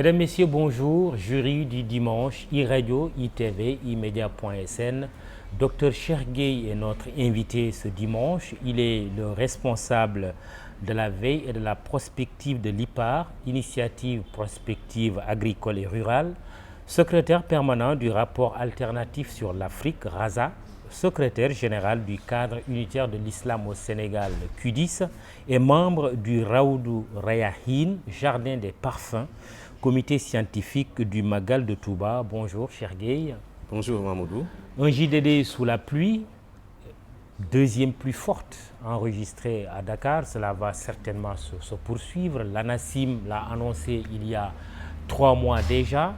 Mesdames, Messieurs, bonjour. Jury du dimanche, iRadio, ITV, iMedia.sn. Dr Cheikh Gueye est notre invité ce dimanche. Il est le responsable de la veille et de la prospective de l'IPAR, Initiative Prospective Agricole et Rurale, secrétaire permanent du rapport alternatif sur l'Afrique, RASA, secrétaire général du cadre unitaire de l'islam au Sénégal, QDIS, et membre du Raoudou Rayahin, Jardin des Parfums, comité scientifique du Magal de Touba. Bonjour, Cheikh Gueye. Bonjour, Mamadou. Un JDD sous la pluie, deuxième pluie forte enregistrée à Dakar. Cela va certainement se poursuivre. L'ANACIM l'a annoncé il y a 3 mois déjà.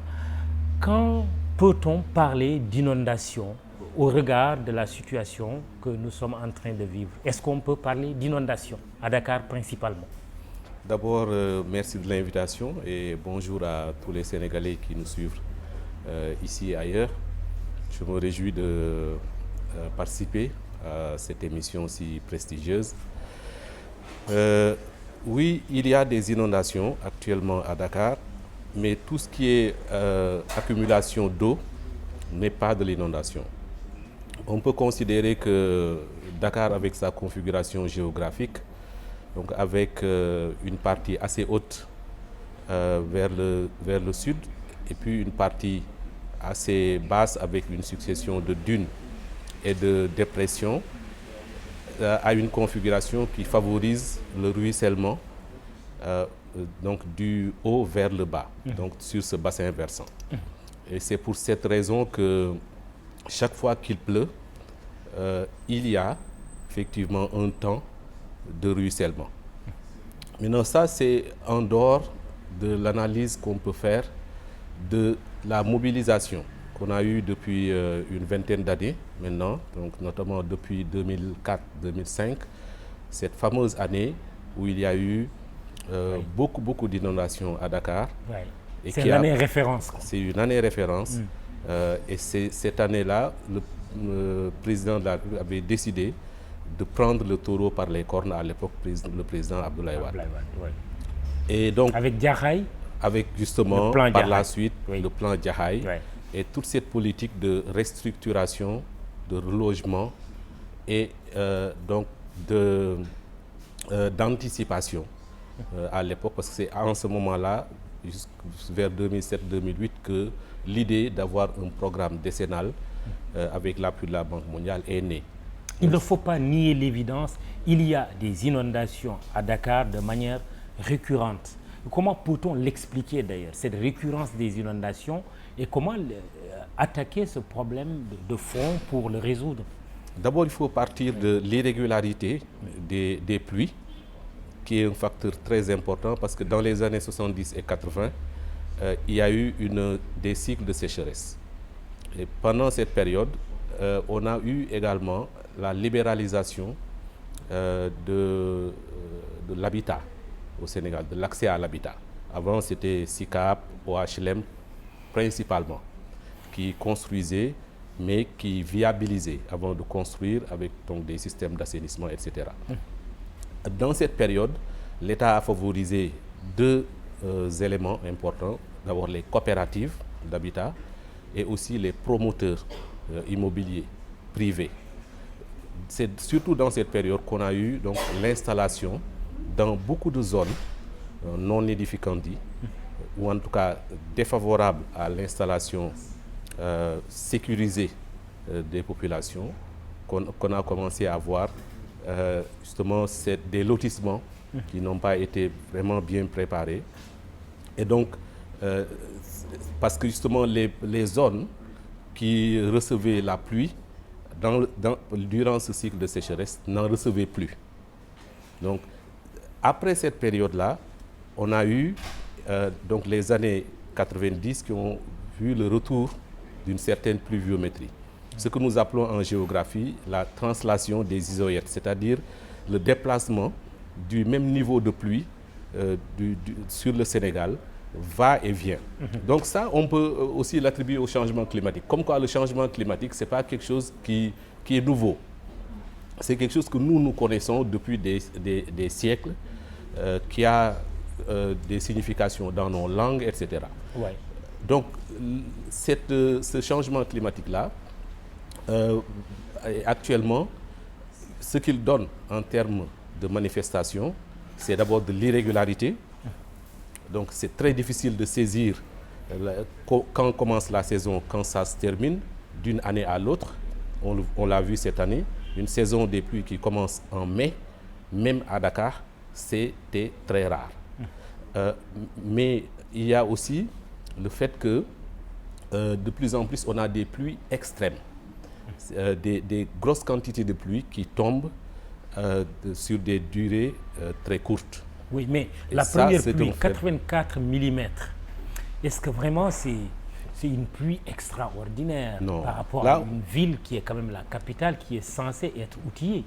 Quand peut-on parler d'inondation au regard de la situation que nous sommes en train de vivre? Est-ce qu'on peut parler d'inondation à Dakar principalement? D'abord, merci de l'invitation et bonjour à tous les Sénégalais qui nous suivent ici et ailleurs. Je me réjouis de participer à cette émission si prestigieuse. Oui, il y a des inondations actuellement à Dakar, mais tout ce qui est accumulation d'eau n'est pas de l'inondation. On peut considérer que Dakar, avec sa configuration géographique, donc avec une partie assez haute vers le sud et puis une partie assez basse avec une succession de dunes et de dépressions, a une configuration qui favorise le ruissellement donc du haut vers le bas, donc sur ce bassin versant. Et c'est pour cette raison que chaque fois qu'il pleut, il y a effectivement un temps de ruissellement. Maintenant, ça, c'est en dehors de l'analyse qu'on peut faire de la mobilisation qu'on a eue depuis une vingtaine d'années maintenant, donc notamment depuis 2004-2005, cette fameuse année où il y a eu beaucoup d'inondations à Dakar. Et c'est l'année référence. C'est une année référence. Et c'est cette année-là, le président de la République avait décidé de prendre le taureau par les cornes, à l'époque le président Abdoulaye Wade. Et donc, avec Diakhaye, avec justement par Diakhaye. La suite le plan Diakhaye et toute cette politique de restructuration, de relogement et donc d'anticipation à l'époque, parce que c'est en ce moment-là, vers 2007-2008, que l'idée d'avoir un programme décennal avec l'appui de la Banque mondiale est née. Il ne faut pas nier l'évidence, il y a des inondations à Dakar de manière récurrente. Comment peut-on l'expliquer d'ailleurs, cette récurrence des inondations, et comment attaquer ce problème de fond pour le résoudre? D'abord, il faut partir de l'irrégularité des pluies, qui est un facteur très important, parce que dans les années 70 et 80, il y a eu des cycles de sécheresse. Et pendant cette période, on a eu également la libéralisation de l'habitat au Sénégal, de l'accès à l'habitat. Avant, c'était SICAP, OHLM principalement, qui construisaient, mais qui viabilisaient avant de construire avec donc, des systèmes d'assainissement, etc. Dans cette période, l'État a favorisé deux éléments importants. D'abord, les coopératives d'habitat et aussi les promoteurs immobiliers privés. C'est surtout dans cette période qu'on a eu donc l'installation dans beaucoup de zones non édificantes ou en tout cas défavorables à l'installation sécurisée des populations, qu'on a commencé à voir justement des lotissements qui n'ont pas été vraiment bien préparés. Et donc, parce que justement les zones qui recevaient la pluie durant ce cycle de sécheresse n'en recevaient plus. Donc, après cette période-là, on a eu donc les années 90 qui ont vu le retour d'une certaine pluviométrie. Ce que nous appelons en géographie la translation des isoèdres, c'est-à-dire le déplacement du même niveau de pluie sur le Sénégal va et vient. Donc ça, on peut aussi l'attribuer au changement climatique. Comme quoi le changement climatique, ce n'est pas quelque chose qui est nouveau. C'est quelque chose que nous connaissons depuis des siècles, qui a des significations dans nos langues, etc. Ouais. Donc, ce changement climatique-là, actuellement, ce qu'il donne en termes de manifestations, c'est d'abord de l'irrégularité. Donc, c'est très difficile de saisir quand commence la saison, quand ça se termine, d'une année à l'autre. On l'a vu cette année, une saison des pluies qui commence en mai, même à Dakar, c'était très rare. Mais il y a aussi le fait que de plus en plus, on a des pluies extrêmes, des grosses quantités de pluie qui tombent sur des durées très courtes. Oui, mais Et la ça, première c'est pluie, un fait. 84 mm, est-ce que vraiment c'est une pluie extraordinaire Non. par rapport Là, à une ville qui est quand même la capitale, qui est censée être outillée?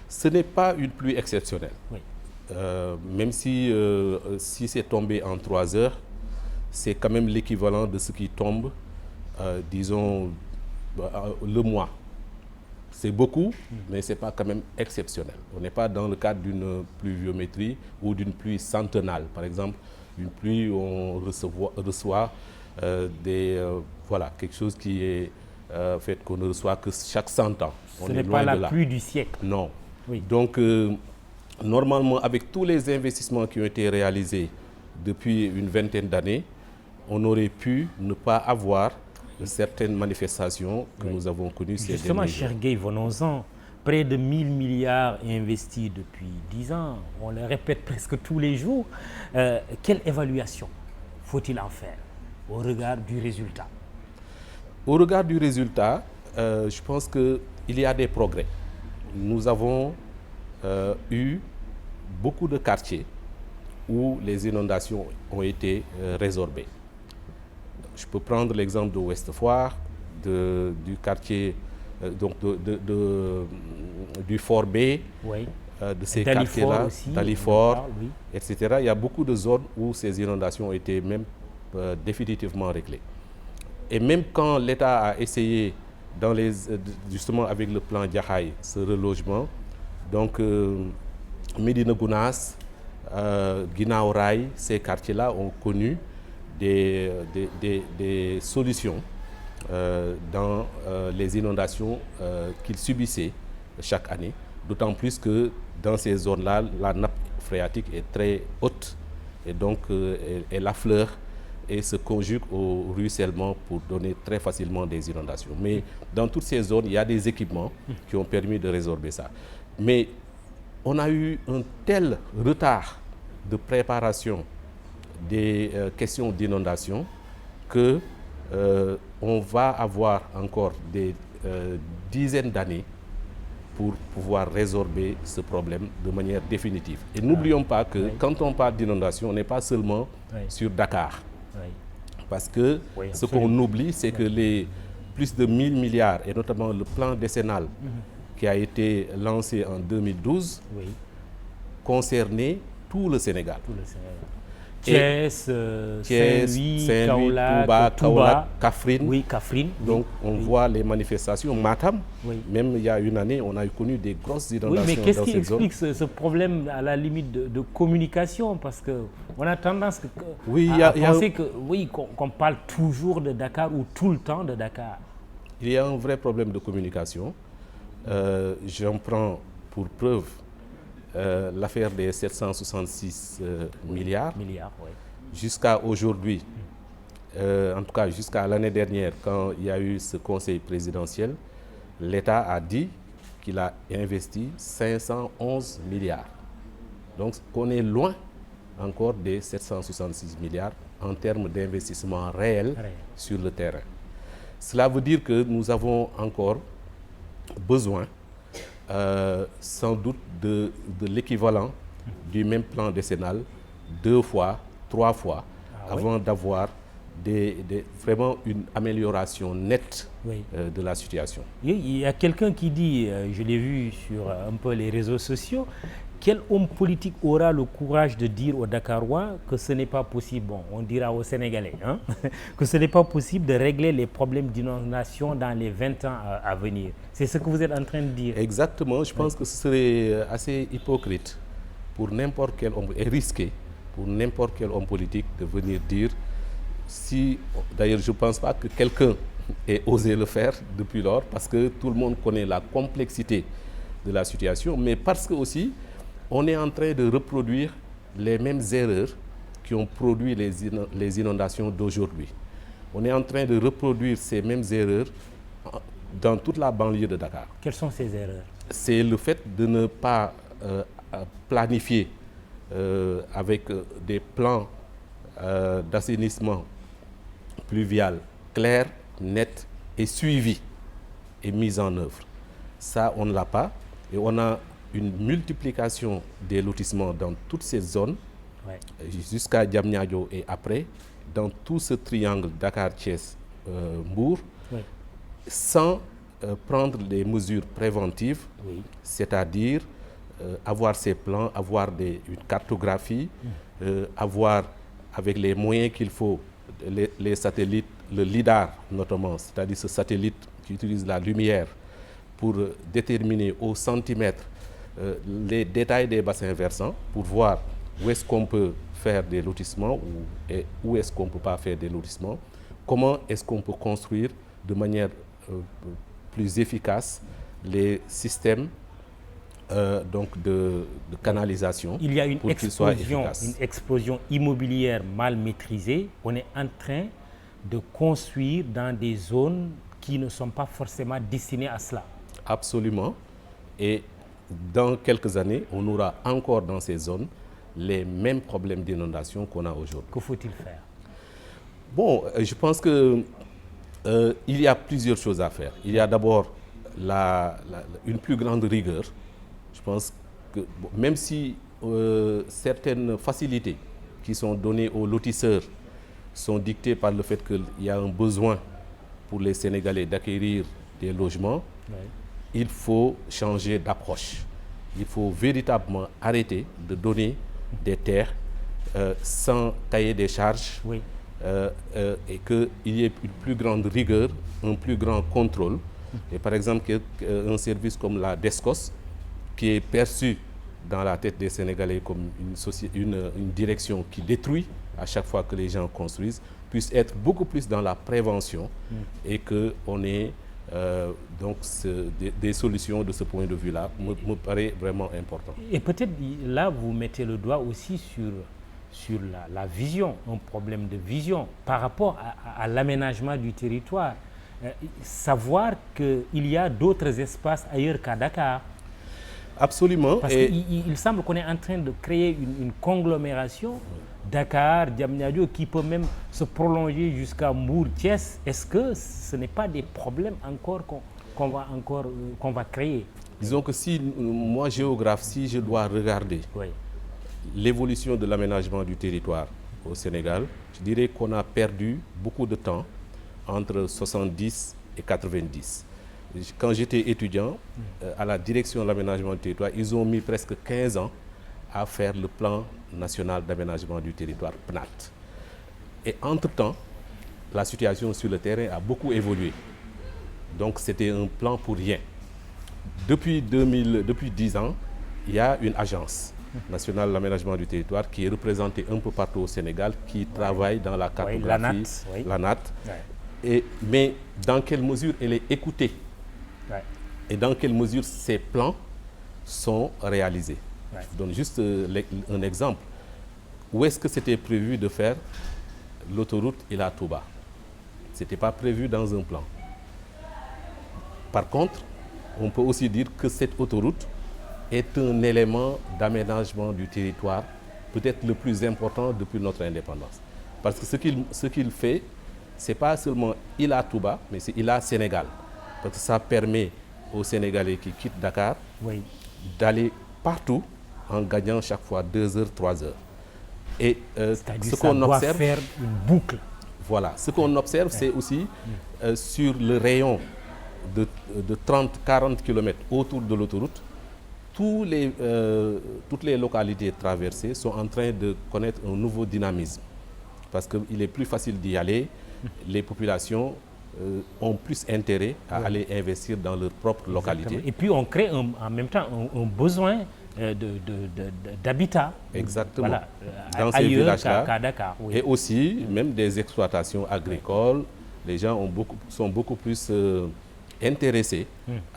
ce n'est pas une pluie exceptionnelle. Oui. Même si c'est tombé en 3 heures, c'est quand même l'équivalent de ce qui tombe, disons, le mois. C'est beaucoup, mais ce n'est pas quand même exceptionnel. On n'est pas dans le cadre d'une pluviométrie ou d'une pluie centennale. Par exemple, une pluie où on reçoit voilà, quelque chose qui est fait qu'on ne reçoit que chaque 100 ans. Ce n'est pas la pluie du siècle. Non. Oui. Donc, normalement, avec tous les investissements qui ont été réalisés depuis une vingtaine d'années, on aurait pu ne pas avoir certaines manifestations que nous avons connues ces Justement, derniers jours. cher Gueye, venons-en. Près de 1000 milliards investis depuis 10 ans. On le répète presque tous les jours. Quelle évaluation faut-il en faire au regard du résultat? Au regard du résultat, je pense qu'il y a des progrès. Nous avons eu beaucoup de quartiers où les inondations ont été résorbées. Je peux prendre l'exemple de Ouest Foire, du quartier du Fort B, Oui. de ces Dalifort quartiers-là, aussi, Dalifort, oui. etc. Il y a beaucoup de zones où ces inondations ont été même définitivement réglées. Et même quand l'État a essayé, justement avec le plan Diakhaï, ce relogement, donc Médina Gounass, Guinaw Rail, ces quartiers-là ont connu des solutions dans les inondations qu'ils subissaient chaque année, d'autant plus que dans ces zones-là, la nappe phréatique est très haute et donc elle affleure et se conjugue au ruissellement pour donner très facilement des inondations. Mais dans toutes ces zones, il y a des équipements qui ont permis de résorber ça. Mais on a eu un tel retard de préparation des questions d'inondation que on va avoir encore des dizaines d'années pour pouvoir résorber ce problème de manière définitive. Et n'oublions pas que quand on parle d'inondation, on n'est pas seulement sur Dakar. Oui. Parce que ce qu'on oublie, c'est que les plus de 1000 milliards, et notamment le plan décennal qui a été lancé en 2012, concernait tout le Sénégal. Tout le Sénégal. Thiès, Saint-Louis, Kaolack, Kaffrine. Oui, Kaffrine. Donc on voit les manifestations. Matam, même il y a une année, on a connu des grosses inondations. Oui, mais qu'est-ce qui explique ce problème à la limite de communication? Parce qu'on a tendance à penser qu'on parle toujours de Dakar ou tout le temps de Dakar. Il y a un vrai problème de communication. J'en prends pour preuve l'affaire des 766 milliards. Jusqu'à aujourd'hui, en tout cas jusqu'à l'année dernière, quand il y a eu ce conseil présidentiel, l'État a dit qu'il a investi 511 milliards. Donc on est loin encore des 766 milliards en termes d'investissement réel sur le terrain. Cela veut dire que nous avons encore besoin sans doute de l'équivalent du même plan décennal 2 fois, 3 fois, avant d'avoir vraiment une amélioration nette de la situation. Il y a quelqu'un qui dit, je l'ai vu sur un peu les réseaux sociaux, quel homme politique aura le courage de dire aux Dakarois que ce n'est pas possible, bon, on dira aux Sénégalais, hein, que ce n'est pas possible de régler les problèmes d'inondation dans les 20 ans à venir. C'est ce que vous êtes en train de dire. Exactement, je pense que ce serait assez hypocrite pour n'importe quel homme, et risqué pour n'importe quel homme politique de venir dire, si, d'ailleurs je ne pense pas que quelqu'un ait osé le faire depuis lors, parce que tout le monde connaît la complexité de la situation, mais parce que aussi on est en train de reproduire les mêmes erreurs qui ont produit les inondations d'aujourd'hui. On est en train de reproduire ces mêmes erreurs dans toute la banlieue de Dakar. Quelles sont ces erreurs? C'est le fait de ne pas planifier avec des plans d'assainissement pluvial clairs, nets et suivis et mis en œuvre. Ça, on ne l'a pas. Et on a une multiplication des lotissements dans toutes ces zones, ouais, jusqu'à Diamniadio et après, dans tout ce triangle Dakar-Thiès-Mbour, ouais, sans prendre des mesures préventives, oui, c'est-à-dire avoir ces plans, avoir une cartographie, avoir avec les moyens qu'il faut, les satellites, le LIDAR notamment, c'est-à-dire ce satellite qui utilise la lumière pour déterminer au centimètre les détails des bassins versants, pour voir où est-ce qu'on peut faire des lotissements et où est-ce qu'on ne peut pas faire des lotissements, comment est-ce qu'on peut construire de manière plus efficace les systèmes donc de canalisation. Il y a une explosion immobilière mal maîtrisée. On est en train de construire dans des zones qui ne sont pas forcément destinées à cela. Absolument. Et dans quelques années, on aura encore dans ces zones les mêmes problèmes d'inondation qu'on a aujourd'hui. Que faut-il faire? Bon, je pense que il y a plusieurs choses à faire. Il y a d'abord une plus grande rigueur. Je pense que même si certaines facilités qui sont données aux lotisseurs sont dictées par le fait qu'il y a un besoin pour les Sénégalais d'acquérir des logements, oui, il faut changer d'approche. Il faut véritablement arrêter de donner des terres sans cahier des charges, oui, et qu'il y ait une plus grande rigueur, un plus grand contrôle. Et par exemple, un service comme la DESCOS, qui est perçu dans la tête des Sénégalais comme une direction qui détruit à chaque fois que les gens construisent, puisse être beaucoup plus dans la prévention et qu'on ait donc des solutions de ce point de vue-là, me paraît vraiment important. Et peut-être là, vous mettez le doigt aussi sur la vision, un problème de vision par rapport à l'aménagement du territoire. Savoir qu'il y a d'autres espaces ailleurs qu'à Dakar. Absolument. Parce qu'il semble qu'on est en train de créer une conglomération, Dakar, Diamniadio, qui peut même se prolonger jusqu'à Mbour, Thiès. Est-ce que ce n'est pas des problèmes encore qu'on va créer? Disons que si, moi géographe, si je dois regarder, oui, l'évolution de l'aménagement du territoire au Sénégal, je dirais qu'on a perdu beaucoup de temps entre 70 et 90. Quand j'étais étudiant à la direction de l'aménagement du territoire, ils ont mis presque 15 ans à faire le plan national d'aménagement du territoire, PNAT. Et entre-temps, la situation sur le terrain a beaucoup évolué. Donc c'était un plan pour rien. Depuis 10 ans, il y a une agence nationale d'aménagement du territoire qui est représentée un peu partout au Sénégal, qui travaille dans la cartographie, l'ANAT. Oui. Mais dans quelle mesure elle est écoutée? Ouais. Et dans quelle mesure ces plans sont réalisés? Ouais. Je donne juste un exemple. Où est-ce que c'était prévu de faire l'autoroute Ila Touba? Ce n'était pas prévu dans un plan. Par contre, on peut aussi dire que cette autoroute est un élément d'aménagement du territoire, peut-être le plus important depuis notre indépendance. Parce que ce qu'il fait, ce n'est pas seulement Ila Touba, mais c'est Ila Sénégal. Parce que ça permet aux Sénégalais qui quittent Dakar, oui, d'aller partout en gagnant chaque fois 2 heures, 3 heures. Et ce qu'on observe, faire une boucle. Voilà, ce qu'on observe, c'est aussi sur le rayon de 30-40 km autour de l'autoroute, toutes les localités traversées sont en train de connaître un nouveau dynamisme. Parce qu'il est plus facile d'y aller, les populations ont plus intérêt à aller investir dans leur propre localité. Et puis on crée en même temps un besoin d'habitat. Exactement. Voilà, dans ces ailleurs villages-là. qu'à Dakar. Oui. Et aussi, même des exploitations agricoles, les gens sont beaucoup plus intéressés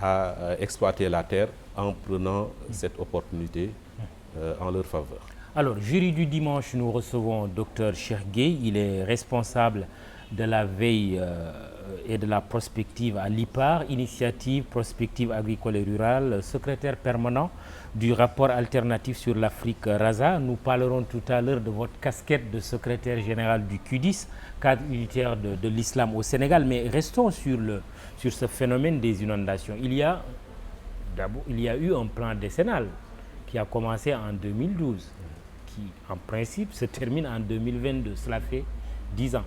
à exploiter la terre en prenant cette opportunité en leur faveur. Alors, jury du dimanche, nous recevons Dr Cheikh Gueye. Il est responsable de la veille et de la prospective à l'IPAR, Initiative Prospective Agricole et Rurale, secrétaire permanent du rapport alternatif sur l'Afrique RASA. Nous parlerons tout à l'heure de votre casquette de secrétaire général du CUDIS, cadre unitaire de l'islam au Sénégal. Mais restons sur ce phénomène des inondations. Il y a eu un plan décennal qui a commencé en 2012, qui en principe se termine en 2022. Cela fait 10 ans.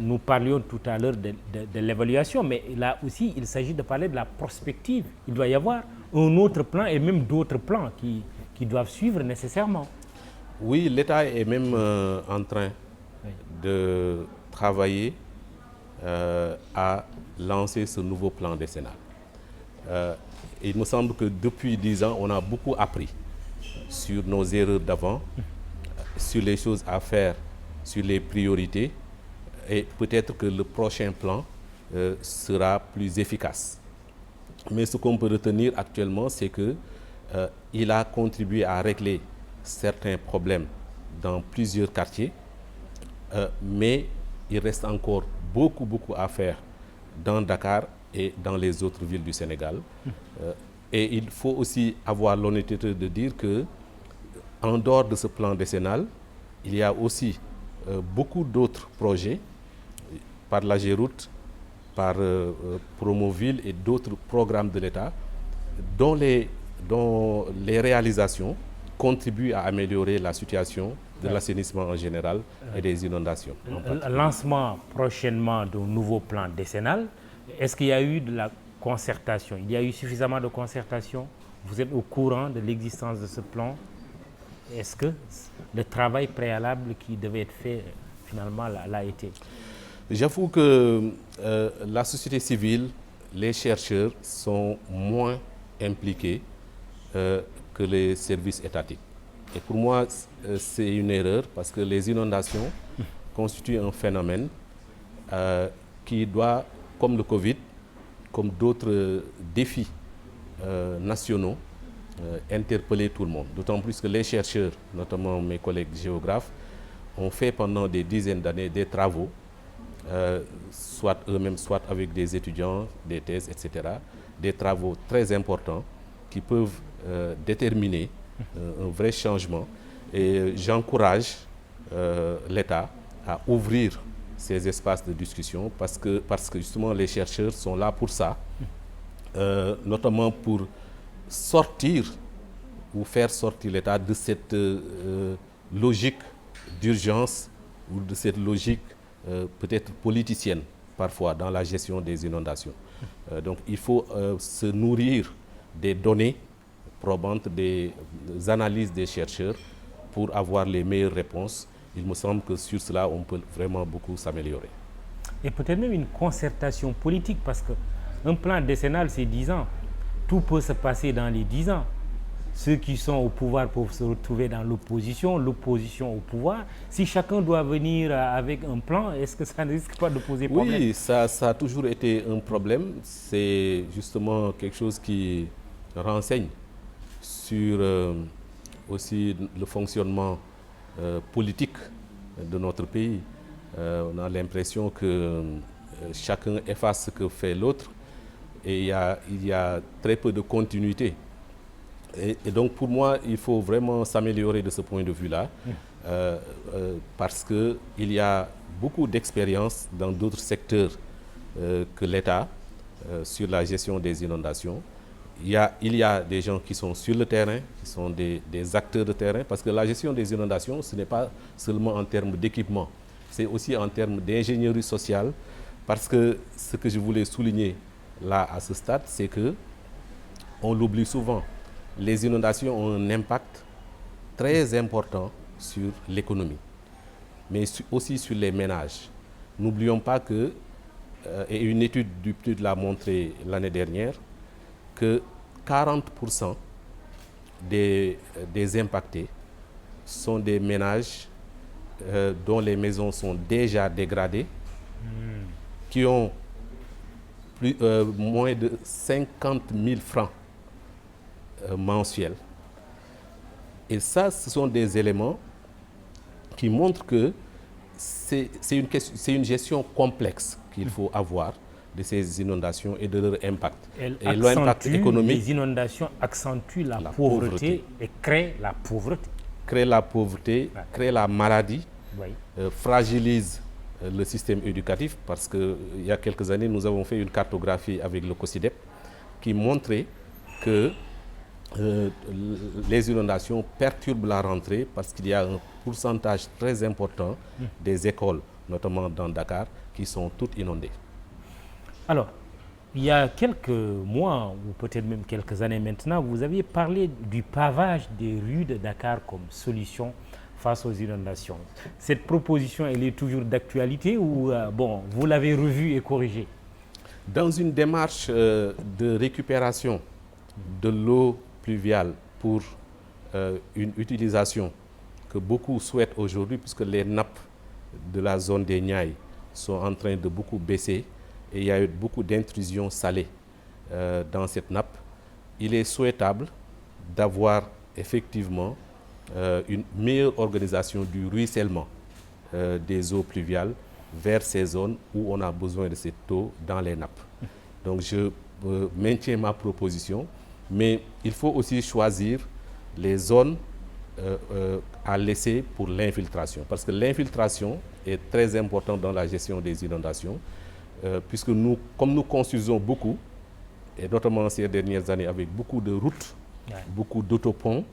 Nous parlions tout à l'heure de l'évaluation, mais là aussi, il s'agit de parler de la prospective. Il doit y avoir un autre plan et même d'autres plans qui doivent suivre nécessairement. Oui, l'État est même en train de travailler à lancer ce nouveau plan décennal. Il me semble que depuis 10 ans, on a beaucoup appris sur nos erreurs d'avant, sur les choses à faire, sur les priorités, et peut-être que le prochain plan sera plus efficace. Mais ce qu'on peut retenir actuellement, c'est qu'il a contribué à régler certains problèmes dans plusieurs quartiers, mais il reste encore beaucoup à faire dans Dakar et dans les autres villes du Sénégal. Et il faut aussi avoir l'honnêteté de dire que, en dehors de ce plan décennal, il y a aussi beaucoup d'autres projets par la Géroute, par Promoville et d'autres programmes de l'État dont les réalisations contribuent à améliorer la situation de l'assainissement en général et des inondations. Lancement prochainement d'un nouveau plan décennal. Est-ce qu'il y a eu de la concertation? Il y a eu suffisamment de concertation? Vous êtes au courant de l'existence de ce plan? Est-ce que le travail préalable qui devait être fait finalement l'a été? J'avoue que la société civile, les chercheurs sont moins impliqués que les services étatiques. Et pour moi, c'est une erreur parce que les inondations constituent un phénomène qui doit, comme le Covid, comme d'autres défis nationaux, interpeller tout le monde. D'autant plus que les chercheurs, notamment mes collègues géographes, ont fait pendant des dizaines d'années des travaux, soit eux-mêmes, soit avec des étudiants, des thèses, etc. Des travaux très importants qui peuvent déterminer un vrai changement. Et j'encourage l'État à ouvrir ces espaces de discussion parce que justement les chercheurs sont là pour ça, notamment pour sortir ou faire sortir l'État de cette logique d'urgence ou de cette logique peut-être politicienne parfois dans la gestion des inondations. Donc il faut se nourrir des données probantes, des analyses des chercheurs pour avoir les meilleures réponses. Il me semble que sur cela, on peut vraiment beaucoup s'améliorer. Et peut-être même une concertation politique, parce qu'un plan décennal, c'est 10 ans. Tout peut se passer dans les 10 ans. Ceux qui sont au pouvoir peuvent se retrouver dans l'opposition, l'opposition au pouvoir. Si chacun doit venir avec un plan, est-ce que ça ne risque pas de poser problème? Oui, ça a toujours été un problème. C'est justement quelque chose qui renseigne sur aussi le fonctionnement politique de notre pays. On a l'impression que chacun efface ce que fait l'autre et il y a très peu de continuité. Et donc pour moi, il faut vraiment s'améliorer de ce point de vue-là parce qu'il y a beaucoup d'expérience dans d'autres secteurs que l'État sur la gestion des inondations. Il y a des gens qui sont sur le terrain, qui sont des acteurs de terrain, parce que la gestion des inondations, ce n'est pas seulement en termes d'équipement, c'est aussi en termes d'ingénierie sociale, parce que ce que je voulais souligner là à ce stade, c'est que on l'oublie souvent. Les inondations ont un impact très important sur l'économie, mais aussi sur les ménages. N'oublions pas que, et une étude du PNUD l'a montré l'année dernière, que 40% des impactés sont des ménages dont les maisons sont déjà dégradées, qui ont moins de 50 000 francs mensuels. Et ça, ce sont des éléments qui montrent que c'est une gestion complexe qu'il faut avoir de ces inondations et de leur impact. Et l'impact économique. Les inondations accentuent la pauvreté et créent la pauvreté. Créent la pauvreté, créent la maladie, oui. Fragilisent le système éducatif, parce qu'il y a quelques années, nous avons fait une cartographie avec le COSYDEP qui montrait que les inondations perturbent la rentrée parce qu'il y a un pourcentage très important des écoles, notamment dans Dakar, qui sont toutes inondées. Alors, il y a quelques mois, ou peut-être même quelques années maintenant, vous aviez parlé du pavage des rues de Dakar comme solution face aux inondations. Cette proposition, elle est toujours d'actualité ou bon, vous l'avez revue et corrigée? Dans une démarche de récupération de l'eau pluviale pour une utilisation que beaucoup souhaitent aujourd'hui, puisque les nappes de la zone des Niayes sont en train de beaucoup baisser et il y a eu beaucoup d'intrusions salées dans cette nappe, il est souhaitable d'avoir effectivement une meilleure organisation du ruissellement des eaux pluviales vers ces zones où on a besoin de cette eau dans les nappes. Donc je maintiens ma proposition, mais il faut aussi choisir les zones à laisser pour l'infiltration, parce que l'infiltration est très importante dans la gestion des inondations, puisque nous, comme nous construisons beaucoup, et notamment ces dernières années avec beaucoup de routes, beaucoup d'autoponts,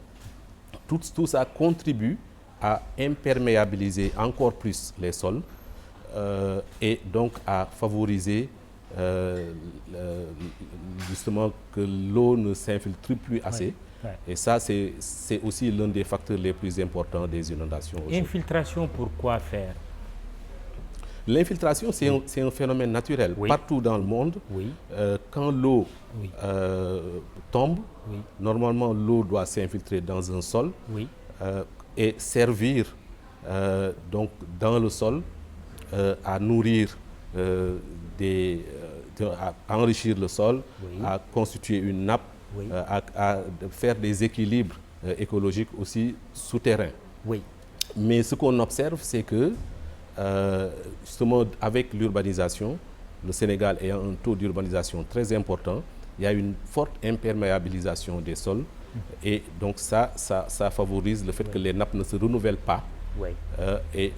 tout ça contribue à imperméabiliser encore plus les sols et donc à favoriser justement que l'eau ne s'infiltre plus assez. Ouais. Et ça, c'est aussi l'un des facteurs les plus importants des inondations. Infiltration, pourquoi faire? L'infiltration, c'est un phénomène naturel. Oui. Partout dans le monde, oui. Quand l'eau tombe, normalement l'eau doit s'infiltrer dans un sol et servir donc dans le sol à nourrir, à enrichir le sol, à constituer une nappe, à faire des équilibres écologiques aussi souterrains. Oui. Mais ce qu'on observe, c'est que justement avec l'urbanisation, le Sénégal ayant un taux d'urbanisation très important, il y a une forte imperméabilisation des sols et donc ça favorise le fait que les nappes ne se renouvellent pas. Oui. Et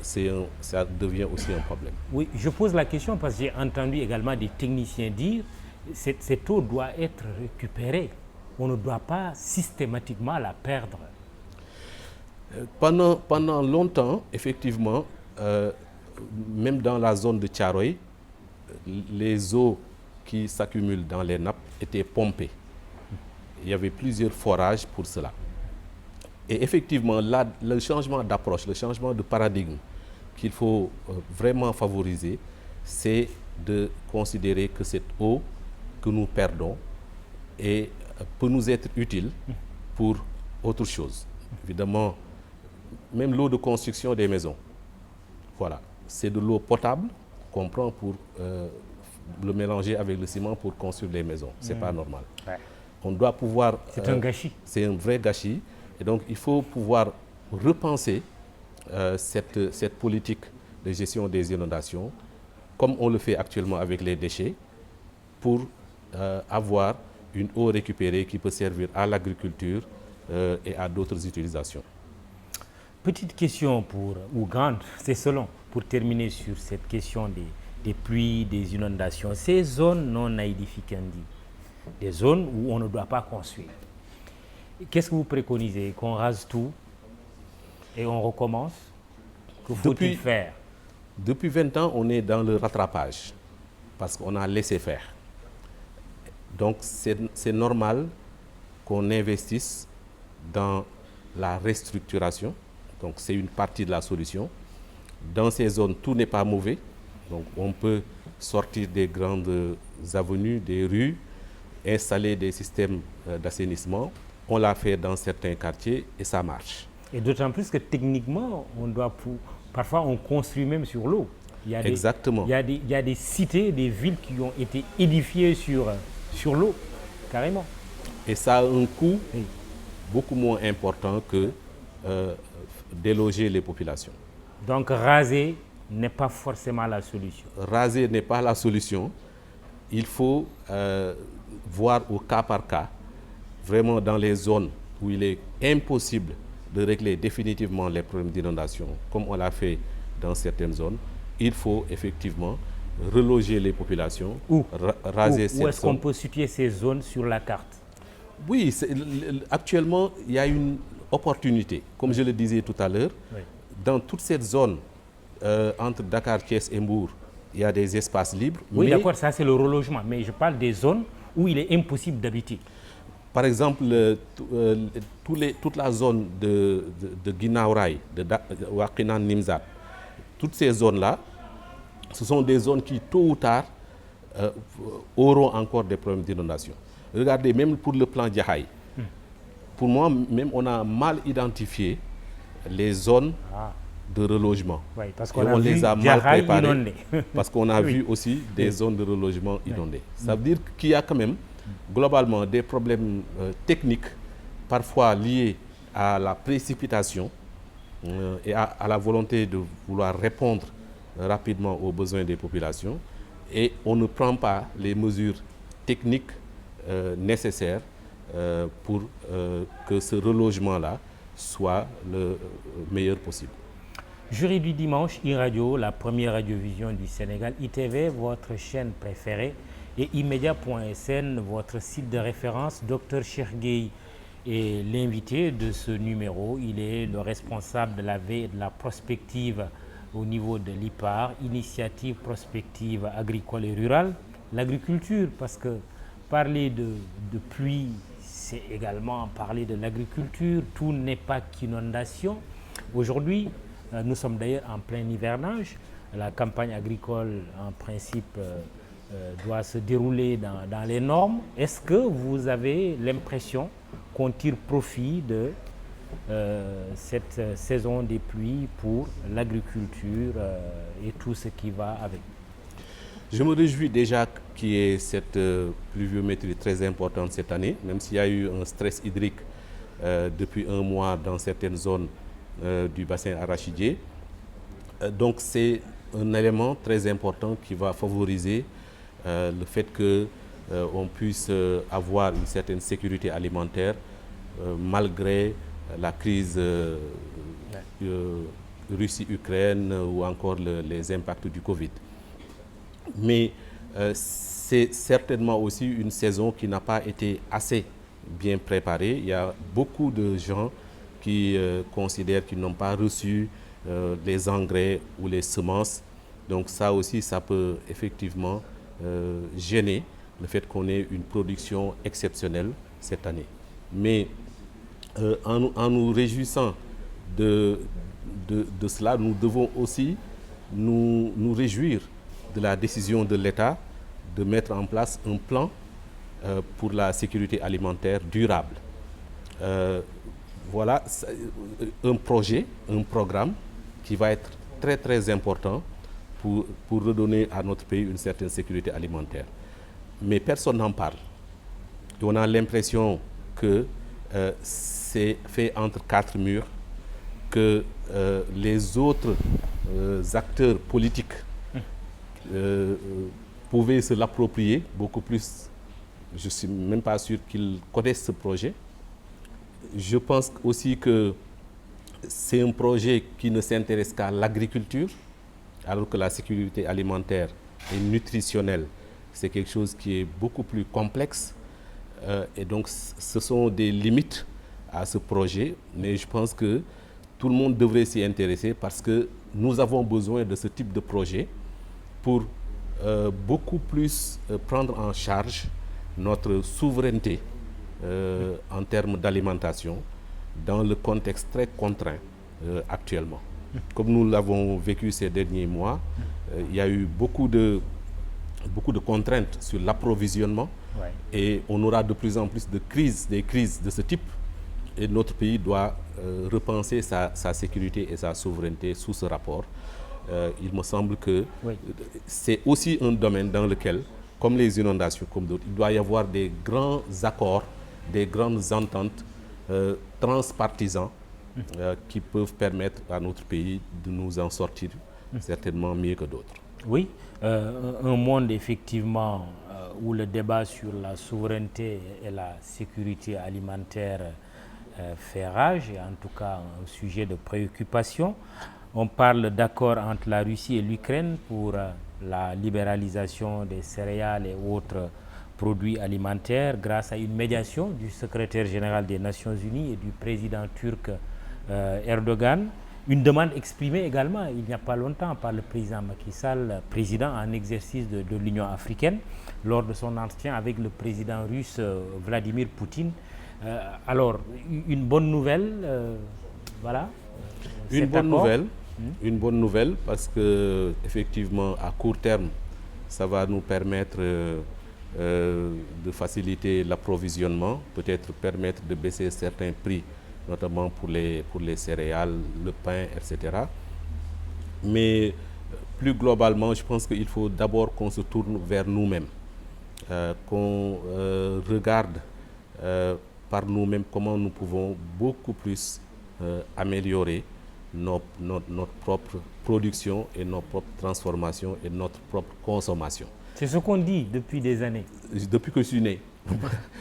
ça devient aussi un problème. Oui, je pose la question parce que j'ai entendu également des techniciens dire que cette eau doit être récupérée. On ne doit pas systématiquement la perdre. Pendant longtemps, effectivement, même dans la zone de Thiaroye, les eaux qui s'accumulent dans les nappes étaient pompées. Il y avait plusieurs forages pour cela. Et effectivement, là, le changement d'approche, le changement de paradigme qu'il faut vraiment favoriser, c'est de considérer que cette eau que nous perdons peut nous être utile pour autre chose. Évidemment, même l'eau de construction des maisons, voilà, c'est de l'eau potable qu'on prend pour le mélanger avec le ciment pour construire les maisons. C'est pas normal. Ouais. On doit pouvoir... C'est un gâchis. C'est un vrai gâchis. Et donc, il faut pouvoir repenser cette politique de gestion des inondations, comme on le fait actuellement avec les déchets, pour avoir une eau récupérée qui peut servir à l'agriculture et à d'autres utilisations. Petite question ou grande, c'est selon, pour terminer sur cette question des pluies, des inondations, ces zones non aedificandi, des zones où on ne doit pas construire. Qu'est-ce que vous préconisez? Qu'on rase tout et on recommence? Que faut-il faire? Depuis 20 ans, on est dans le rattrapage parce qu'on a laissé faire. Donc, c'est normal qu'on investisse dans la restructuration. Donc, c'est une partie de la solution. Dans ces zones, tout n'est pas mauvais. Donc, on peut sortir des grandes avenues, des rues, installer des systèmes d'assainissement. on l'a fait dans certains quartiers et ça marche. Et d'autant plus que techniquement, parfois on construit même sur l'eau. Exactement. Il y a des cités, des villes qui ont été édifiées sur l'eau, carrément. Et ça a un coût beaucoup moins important que déloger les populations. Donc raser n'est pas forcément la solution. Raser n'est pas la solution. Il faut voir au cas par cas, vraiment dans les zones où il est impossible de régler définitivement les problèmes d'inondation, comme on l'a fait dans certaines zones, il faut effectivement reloger les populations, raser ces zones. Où est-ce qu'on peut situer ces zones sur la carte? Oui, actuellement, il y a une opportunité. Comme je le disais tout à l'heure, dans toute cette zone entre Dakar, Thiès et Mbour, il y a des espaces libres. Oui, d'accord, ça c'est le relogement. Mais je parle des zones où il est impossible d'habiter. Par exemple, toute la zone de Guinaw Rail, de Wakhinane Nimzatt, toutes ces zones-là, ce sont des zones qui, tôt ou tard, auront encore des problèmes d'inondation. Regardez, même pour le plan Jaxaay, pour moi, même on a mal identifié les zones de relogement. Oui, parce qu'on les a mal préparées, parce qu'on a vu aussi des zones de relogement inondées. Ça veut dire qu'il y a quand même, globalement, des problèmes techniques, parfois liés à la précipitation et à la volonté de vouloir répondre rapidement aux besoins des populations. Et on ne prend pas les mesures techniques nécessaires pour que ce relogement-là soit le meilleur possible. Jury du dimanche, iRadio, la première radiovision du Sénégal, ITV, votre chaîne préférée, et imedia.sn, votre site de référence. Dr Cheikh Gueye est l'invité de ce numéro. Il est le responsable de la veille et de la prospective au niveau de l'IPAR, Initiative Prospective Agricole et Rurale. L'agriculture, parce que parler de pluie, c'est également parler de l'agriculture. Tout n'est pas qu'inondation. Aujourd'hui, nous sommes d'ailleurs en plein hivernage. La campagne agricole, en principe, doit se dérouler dans les normes. Est-ce que vous avez l'impression qu'on tire profit de cette saison des pluies pour l'agriculture et tout ce qui va avec? Je me réjouis déjà qu'il y ait cette pluviométrie très importante cette année, même s'il y a eu un stress hydrique depuis un mois dans certaines zones du bassin arachidier. Donc c'est un élément très important qui va favoriser le fait qu'on puisse avoir une certaine sécurité alimentaire malgré la crise Russie-Ukraine ou encore les impacts du Covid. Mais c'est certainement aussi une saison qui n'a pas été assez bien préparée. Il y a beaucoup de gens qui considèrent qu'ils n'ont pas reçu les engrais ou les semences. Donc ça aussi, ça peut effectivement gêner le fait qu'on ait une production exceptionnelle cette année. Mais en nous réjouissant de cela, nous devons aussi nous réjouir de la décision de l'État de mettre en place un plan pour la sécurité alimentaire durable. Voilà un projet, un programme qui va être très très important pour redonner à notre pays une certaine sécurité alimentaire. Mais personne n'en parle. Et on a l'impression que c'est fait entre quatre murs, que les autres acteurs politiques pouvaient se l'approprier beaucoup plus. Je ne suis même pas sûr qu'ils connaissent ce projet. Je pense aussi que c'est un projet qui ne s'intéresse qu'à l'agriculture, alors que la sécurité alimentaire et nutritionnelle, c'est quelque chose qui est beaucoup plus complexe. Et donc, ce sont des limites à ce projet. Mais je pense que tout le monde devrait s'y intéresser parce que nous avons besoin de ce type de projet pour beaucoup plus prendre en charge notre souveraineté en termes d'alimentation dans le contexte très contraint actuellement. Comme nous l'avons vécu ces derniers mois, il y a eu beaucoup de contraintes sur l'approvisionnement et on aura de plus en plus de crises, des crises de ce type Et notre pays doit repenser sa sécurité et sa souveraineté sous ce rapport. Il me semble que Oui. c'est aussi un domaine dans lequel, comme les inondations, comme d'autres, il doit y avoir des grands accords, des grandes ententes transpartisans qui peuvent permettre à notre pays de nous en sortir certainement mieux que d'autres. Oui, un monde effectivement où le débat sur la souveraineté et la sécurité alimentaire fait rage, et en tout cas un sujet de préoccupation. On parle d'accord entre la Russie et l'Ukraine pour la libéralisation des céréales et autres produits alimentaires grâce à une médiation du secrétaire général des Nations Unies et du président turc Erdogan. Une demande exprimée également il n'y a pas longtemps par le président Macky Sall, président en exercice de l'Union africaine, lors de son entretien avec le président russe Vladimir Poutine. Alors, une bonne nouvelle, voilà. Une bonne nouvelle parce que effectivement à court terme, ça va nous permettre de faciliter l'approvisionnement, peut-être permettre de baisser certains prix, notamment pour les céréales, le pain, etc. Mais plus globalement, je pense qu'il faut d'abord qu'on se tourne vers nous-mêmes, qu'on regarde par nous-mêmes comment nous pouvons beaucoup plus améliorer notre propre production et notre propre transformation et notre propre consommation. C'est ce qu'on dit depuis des années. Depuis que je suis né,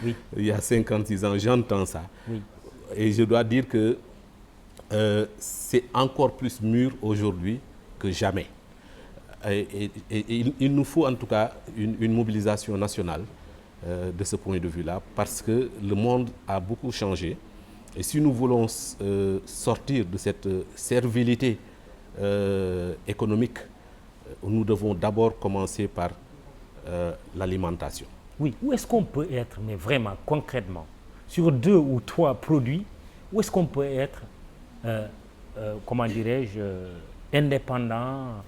oui. Il y a 56 ans, j'entends ça. Oui. Et je dois dire que c'est encore plus mûr aujourd'hui que jamais. Et il nous faut en tout cas une mobilisation nationale de ce point de vue-là, parce que le monde a beaucoup changé. Et si nous voulons sortir de cette servilité économique, nous devons d'abord commencer par l'alimentation. Oui, où est-ce qu'on peut être, mais vraiment, concrètement, sur 2 ou 3 produits, où est-ce qu'on peut être, comment dirais-je, indépendant,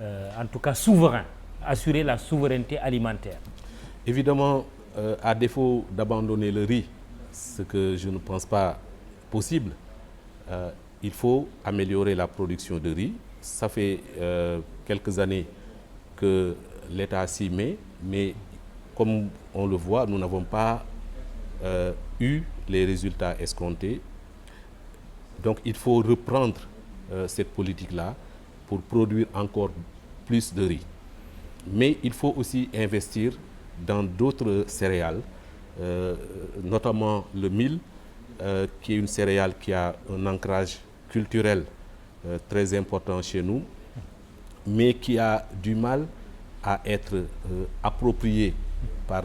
en tout cas souverain, assurer la souveraineté alimentaire? Évidemment, à défaut d'abandonner le riz, ce que je ne pense pas possible, il faut améliorer la production de riz. Ça fait quelques années que l'État s'y met, mais comme on le voit, nous n'avons pas eu les résultats escomptés. Donc il faut reprendre cette politique-là pour produire encore plus de riz. Mais il faut aussi investir dans d'autres céréales, notamment le mil, qui est une céréale qui a un ancrage culturel très important chez nous, mais qui a du mal à être appropriée par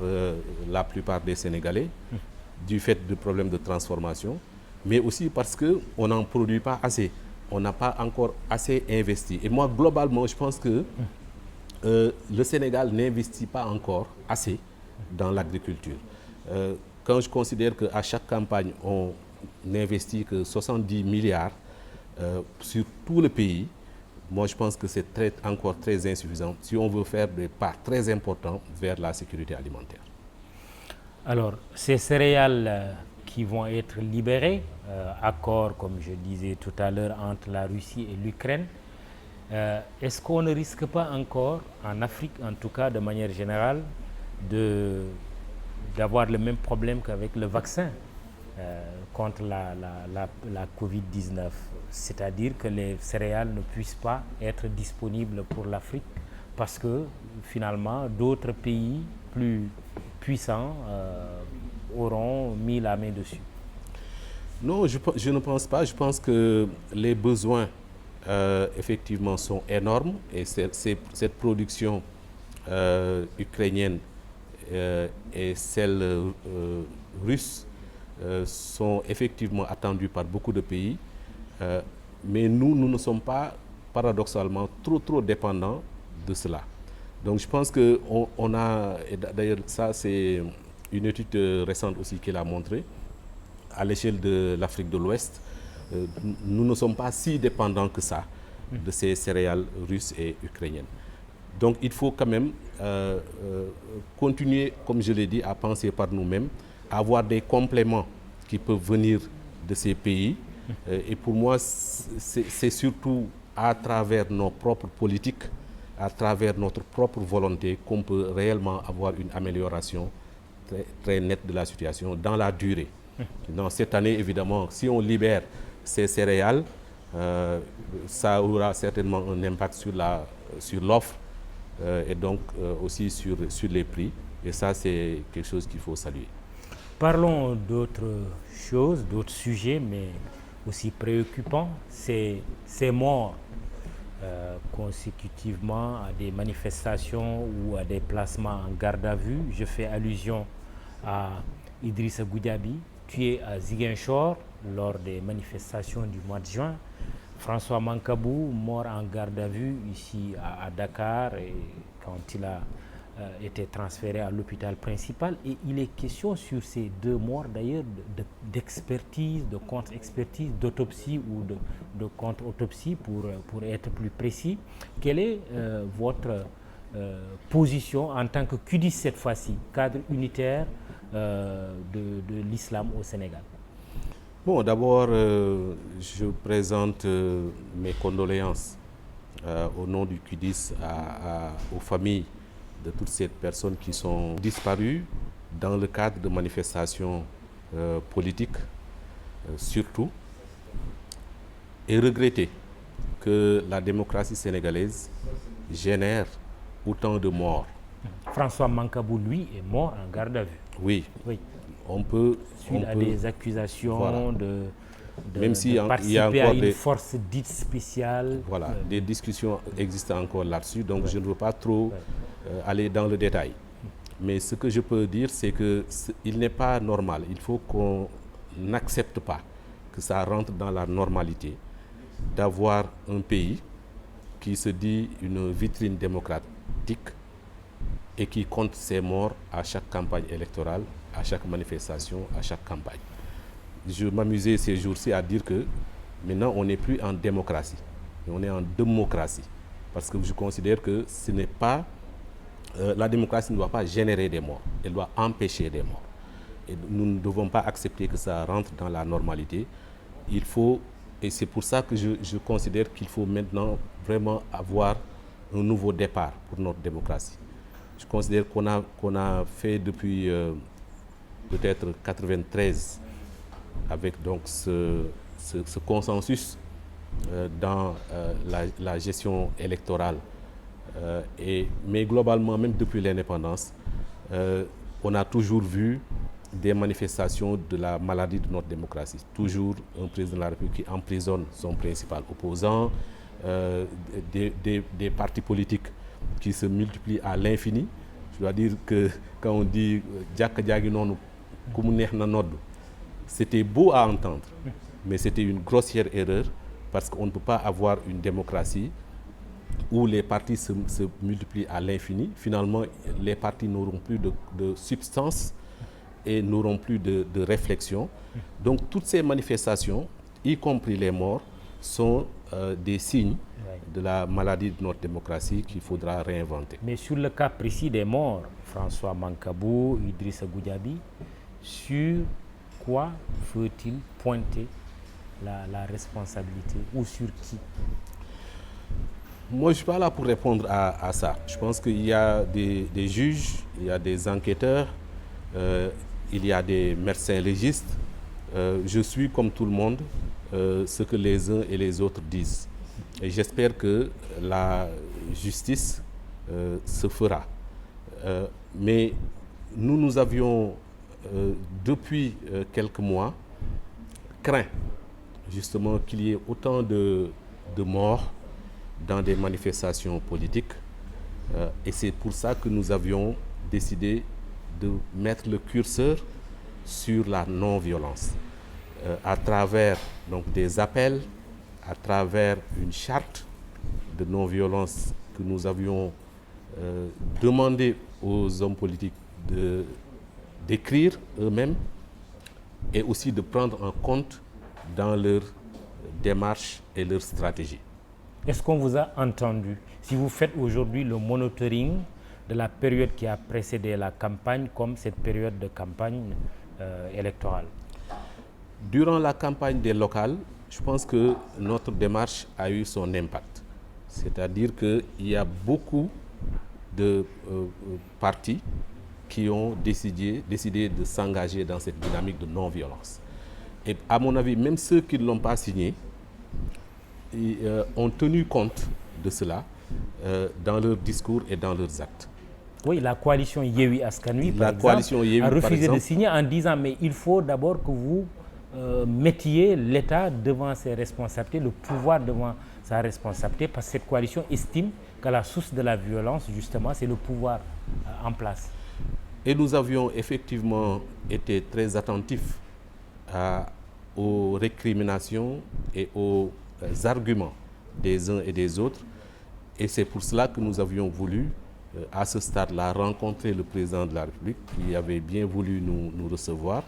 la plupart des Sénégalais, du fait de problèmes de transformation, mais aussi parce qu'on n'en produit pas assez. On n'a pas encore assez investi. Et moi, globalement, je pense que le Sénégal n'investit pas encore assez dans l'agriculture. Quand je considère qu'à chaque campagne, on n'investit que 70 milliards sur tout le pays, moi je pense que c'est encore très insuffisant si on veut faire des pas très importants vers la sécurité alimentaire. Alors, ces céréales qui vont être libérées, accord, comme je disais tout à l'heure, entre la Russie et l'Ukraine, est-ce qu'on ne risque pas encore, en Afrique en tout cas de manière générale, d'avoir le même problème qu'avec le vaccin contre la Covid-19, c'est-à-dire que les céréales ne puissent pas être disponibles pour l'Afrique parce que finalement d'autres pays plus puissants auront mis la main dessus? Non, je ne pense pas. Je pense que les besoins effectivement sont énormes et cette production ukrainienne et celle russe sont effectivement attendues par beaucoup de pays, mais nous ne sommes pas paradoxalement trop dépendants de cela. Donc je pense qu'on a, et d'ailleurs ça c'est une étude récente aussi qui l'a montré, à l'échelle de l'Afrique de l'Ouest, nous ne sommes pas si dépendants que ça de ces céréales russes et ukrainiennes. Donc il faut quand même continuer, comme je l'ai dit, à penser par nous-mêmes, à avoir des compléments qui peuvent venir de ces pays. Et pour moi, c'est surtout à travers nos propres politiques, à travers notre propre volonté qu'on peut réellement avoir une amélioration très, très nette de la situation dans la durée. Dans cette année, évidemment, si on libère ces céréales, ça aura certainement un impact sur l'offre et donc aussi sur les prix. Et ça, c'est quelque chose qu'il faut saluer. Parlons d'autres choses, d'autres sujets, mais aussi préoccupants. Ces morts consécutivement à des manifestations ou à des placements en garde à vue. Je fais allusion à Idrissa Goudiaby, tué à Ziguinchor lors des manifestations du mois de juin. François Mancabou, mort en garde à vue ici à Dakar, et quand il a été transféré à l'hôpital principal. Et il est question sur ces deux morts d'ailleurs d'expertise, de contre-expertise, d'autopsie ou de contre-autopsie pour être plus précis. Quelle est votre position en tant que QDIS cette fois-ci, cadre unitaire de l'islam au Sénégal? Bon, d'abord, je présente mes condoléances au nom du QDIS aux familles de toutes ces personnes qui sont disparues dans le cadre de manifestations politiques, surtout, et regretter que la démocratie sénégalaise génère autant de morts. François Mancabou, lui, est mort en garde à vue. Oui. Suite à des accusations voilà. Même si de participer il y a encore à une force dite spéciale. Voilà, des discussions existent encore là-dessus, donc je ne veux pas trop aller dans le détail. Mais ce que je peux dire, c'est qu'il n'est pas normal. Il faut qu'on n'accepte pas que ça rentre dans la normalité d'avoir un pays qui se dit une vitrine démocratique et qui compte ses morts à chaque campagne électorale, à chaque manifestation, à chaque campagne. Je m'amusais ces jours-ci à dire que maintenant on n'est plus en démocratie, mais on est en démocratie. Parce que je considère que ce n'est pas... la démocratie ne doit pas générer des morts, elle doit empêcher des morts. Et nous ne devons pas accepter que ça rentre dans la normalité. Il faut, et c'est pour ça que je considère qu'il faut maintenant vraiment avoir un nouveau départ pour notre démocratie. Je considère qu'on a fait depuis peut-être 93 avec donc ce consensus dans la gestion électorale. Mais globalement, même depuis l'indépendance, on a toujours vu des manifestations de la maladie de notre démocratie. Toujours un président de la République qui emprisonne son principal opposant, des partis politiques qui se multiplient à l'infini. Je dois dire que quand on dit c'était beau à entendre, mais c'était une grossière erreur parce qu'on ne peut pas avoir une démocratie où les partis se multiplient à l'infini. Finalement, les partis n'auront plus de substance et n'auront plus de réflexion. Donc toutes ces manifestations, y compris les morts, sont des signes de la maladie de notre démocratie qu'il faudra réinventer. Mais sur le cas précis des morts, François Mancabou, Idrissa Goudiaby, sur quoi faut-il pointer la responsabilité ou sur qui? Moi, je ne suis pas là pour répondre à ça. Je pense qu'il y a des juges, il y a des enquêteurs, il y a des médecins légistes. Je suis, comme tout le monde, ce que les uns et les autres disent. Et j'espère que la justice se fera. Mais nous avions, depuis quelques mois, craint justement qu'il y ait autant de morts dans des manifestations politiques. Et c'est pour ça que nous avions décidé de mettre le curseur sur la non-violence à travers donc, des appels, à travers une charte de non-violence que nous avions demandé aux hommes politiques d'écrire eux-mêmes et aussi de prendre en compte dans leur démarche et leur stratégie. Est-ce qu'on vous a entendu? Si vous faites aujourd'hui le monitoring de la période qui a précédé la campagne comme cette période de campagne électorale. Durant la campagne des locales, je pense que notre démarche a eu son impact. C'est-à-dire qu'il y a beaucoup de partis qui ont décidé de s'engager dans cette dynamique de non-violence. Et à mon avis, même ceux qui ne l'ont pas signé ont tenu compte de cela dans leurs discours et dans leurs actes. Oui, la coalition Yewwi Askan Wi, par exemple, a refusé de signer en disant mais il faut d'abord que vous mettiez l'État devant ses responsabilités, le pouvoir devant sa responsabilité, parce que cette coalition estime que la source de la violence, justement, c'est le pouvoir en place. Et nous avions effectivement été très attentifs aux récriminations et aux arguments des uns et des autres. Et c'est pour cela que nous avions voulu, à ce stade-là, rencontrer le président de la République, qui avait bien voulu nous recevoir,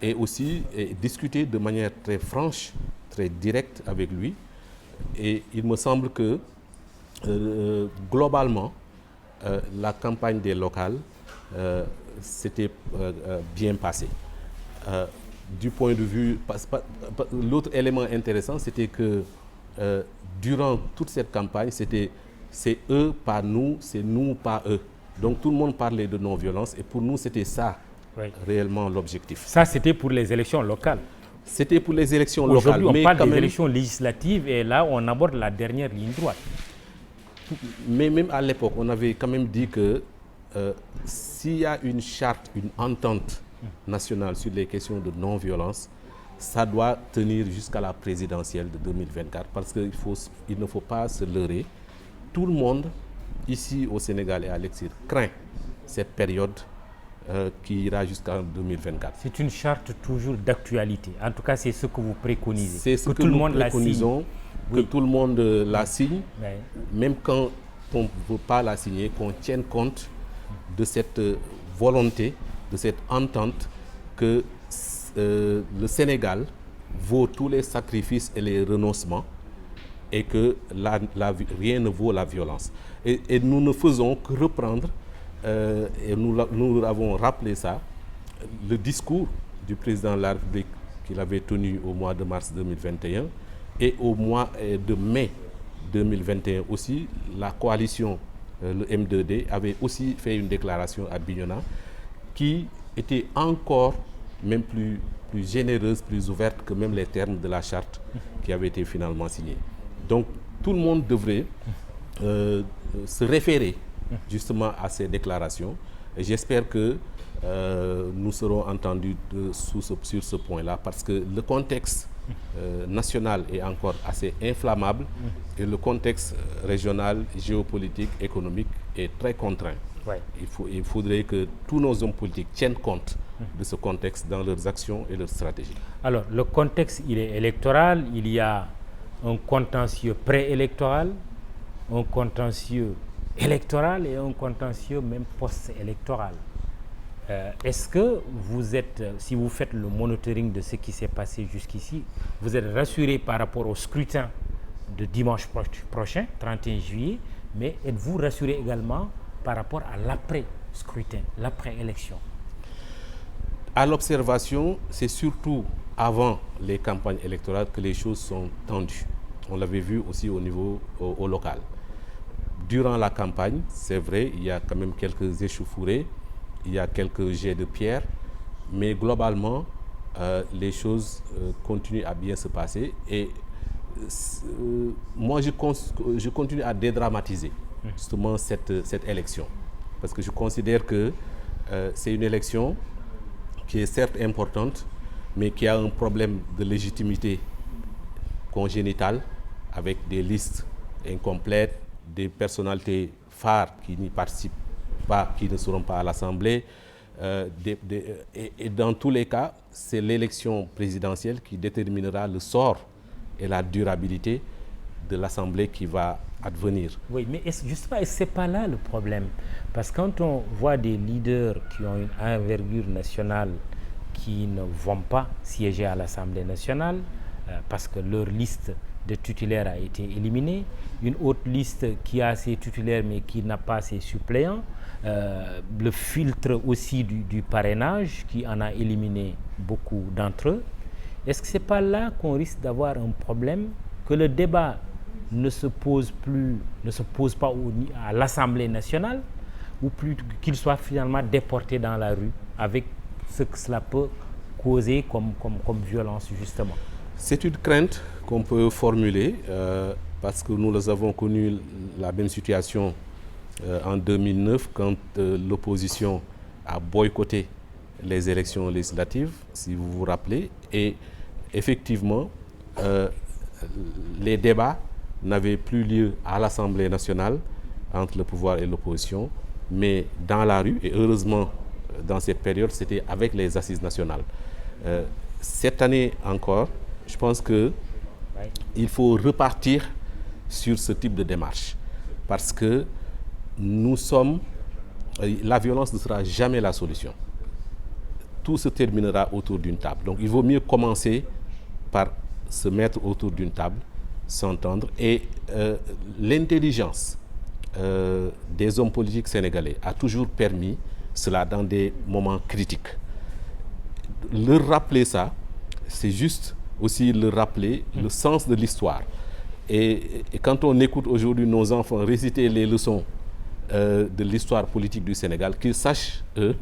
et aussi discuter de manière très franche, très directe avec lui. Et il me semble que, globalement, la campagne des locales s'était bien passée. Du point de vue, l'autre élément intéressant, c'était que durant toute cette campagne, c'est eux, pas nous, c'est nous, pas eux. Donc tout le monde parlait de non-violence et pour nous, c'était ça, oui, réellement l'objectif. Ça, c'était pour les élections locales. C'était pour les élections locales. Aujourd'hui, on parle des élections législatives et là, on aborde la dernière ligne droite. Mais même à l'époque, on avait quand même dit que s'il y a une charte, une entente nationale sur les questions de non-violence, ça doit tenir jusqu'à la présidentielle de 2024 parce qu'il ne faut pas se leurrer. Tout le monde, ici au Sénégal et à l'extérieur, craint cette période qui ira jusqu'en 2024. C'est une charte toujours d'actualité. En tout cas, c'est ce que vous préconisez. C'est ce que tout le monde préconisons, que tout le monde la signe, oui, même quand on ne veut pas la signer, qu'on tienne compte de cette volonté, de cette entente que le Sénégal vaut tous les sacrifices et les renoncements et que rien ne vaut la violence. Et nous ne faisons que reprendre, et nous avons rappelé ça, le discours du président de la République qu'il avait tenu au mois de mars 2021 et au mois de mai 2021 aussi, la coalition, le M2D, avait aussi fait une déclaration à Bignona qui était encore même plus généreuse, plus ouverte que même les termes de la charte qui avait été finalement signée. Donc tout le monde devrait se référer justement à ces déclarations et j'espère que nous serons entendus sur ce point-là parce que le contexte national est encore assez inflammable et le contexte régional, géopolitique, économique est très contraint. Ouais. Il faudrait que tous nos hommes politiques tiennent compte de ce contexte dans leurs actions et leurs stratégies. Alors, le contexte, il est électoral, il y a un contentieux préélectoral, un contentieux électoral et un contentieux même post-électoral. Est-ce que vous êtes, si vous faites le monitoring de ce qui s'est passé jusqu'ici, vous êtes rassuré par rapport au scrutin de dimanche prochain, 31 juillet, mais êtes-vous rassuré également par rapport à l'après-scrutin, l'après-élection? À l'observation, c'est surtout avant les campagnes électorales que les choses sont tendues. On l'avait vu aussi au niveau au local. Durant la campagne, c'est vrai, il y a quand même quelques échauffourées, il y a quelques jets de pierre, mais globalement, les choses continuent à bien se passer. Et moi, je continue à dédramatiser justement cette élection. Parce que je considère que c'est une élection qui est certes importante, mais qui a un problème de légitimité congénitale, avec des listes incomplètes, des personnalités phares qui n'y participent pas, qui ne seront pas à l'Assemblée. Et dans tous les cas, c'est l'élection présidentielle qui déterminera le sort et la durabilité de l'Assemblée qui va advenir. Oui, mais justement, ce n'est pas là le problème. Parce que quand on voit des leaders qui ont une envergure nationale qui ne vont pas siéger à l'Assemblée nationale parce que leur liste de titulaires a été éliminée, une autre liste qui a ses titulaires mais qui n'a pas ses suppléants, le filtre aussi du parrainage qui en a éliminé beaucoup d'entre eux. Est-ce que ce n'est pas là qu'on risque d'avoir un problème, que le débat ne se pose pas à l'Assemblée nationale, ou plus qu'il soit finalement déporté dans la rue, avec ce que cela peut causer comme violence, justement? C'est une crainte qu'on peut formuler, parce que nous avons connu la même situation en 2009, quand l'opposition a boycotté les élections législatives, si vous vous rappelez, et effectivement, les débats n'avaient plus lieu à l'Assemblée nationale entre le pouvoir et l'opposition, mais dans la rue, et heureusement, dans cette période, c'était avec les assises nationales. Cette année encore, je pense qu'il faut repartir sur ce type de démarche, parce que la violence ne sera jamais la solution. Tout se terminera autour d'une table. Donc il vaut mieux commencer par se mettre autour d'une table, s'entendre. Et l'intelligence des hommes politiques sénégalais a toujours permis cela dans des moments critiques. Leur rappeler ça, c'est juste aussi leur rappeler le sens de l'histoire. Et quand on écoute aujourd'hui nos enfants réciter les leçons de l'histoire politique du Sénégal, qu'ils sachent, eux,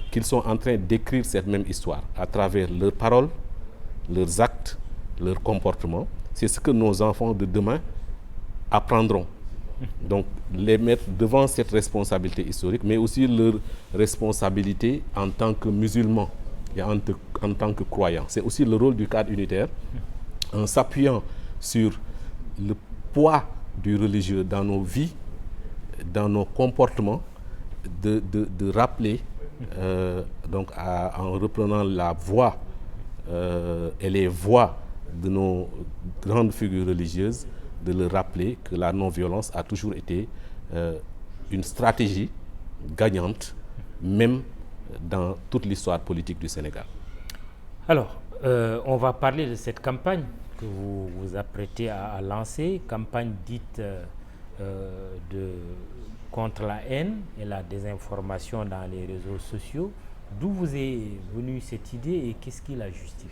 qu'ils sont en train d'écrire cette même histoire à travers leurs paroles, leurs actes, leurs comportements. C'est ce que nos enfants de demain apprendront. Donc, les mettre devant cette responsabilité historique, mais aussi leur responsabilité en tant que musulmans et en tant que croyants. C'est aussi le rôle du cadre unitaire, en s'appuyant sur le poids du religieux dans nos vies, dans nos comportements, de rappeler, donc en reprenant la voix et les voix de nos grandes figures religieuses, de leur rappeler que la non-violence a toujours été une stratégie gagnante, même dans toute l'histoire politique du Sénégal. Alors, on va parler de cette campagne que vous vous apprêtez à lancer, campagne dite contre la haine et la désinformation dans les réseaux sociaux. D'où vous est venue cette idée et qu'est-ce qui la justifie?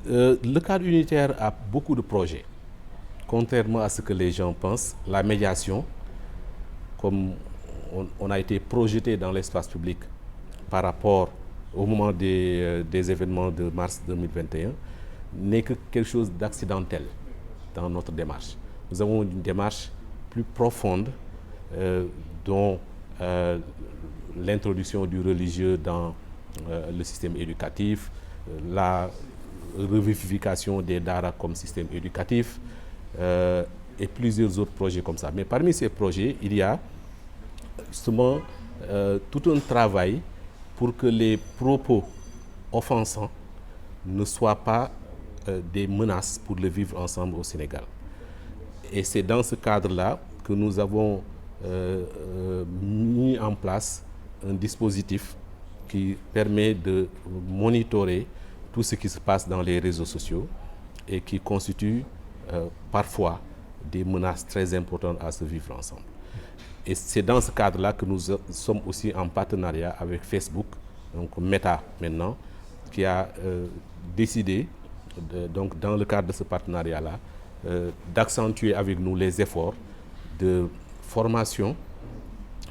Le cadre unitaire a beaucoup de projets. Contrairement à ce que les gens pensent, la médiation, comme on a été projeté dans l'espace public par rapport au moment des événements de mars 2021, n'est que quelque chose d'accidentel dans notre démarche. Nous avons une démarche plus profonde, dont l'introduction du religieux dans le système éducatif, la revivification des daara comme système éducatif, et plusieurs autres projets comme ça. Mais parmi ces projets, il y a justement tout un travail pour que les propos offensants ne soient pas des menaces pour le vivre ensemble au Sénégal. Et c'est dans ce cadre-là que nous avons mis en place un dispositif qui permet de monitorer tout ce qui se passe dans les réseaux sociaux et qui constitue parfois des menaces très importantes à se vivre ensemble. Et c'est dans ce cadre-là que nous sommes aussi en partenariat avec Facebook, donc Meta maintenant, qui a décidé, donc dans le cadre de ce partenariat-là, d'accentuer avec nous les efforts de formation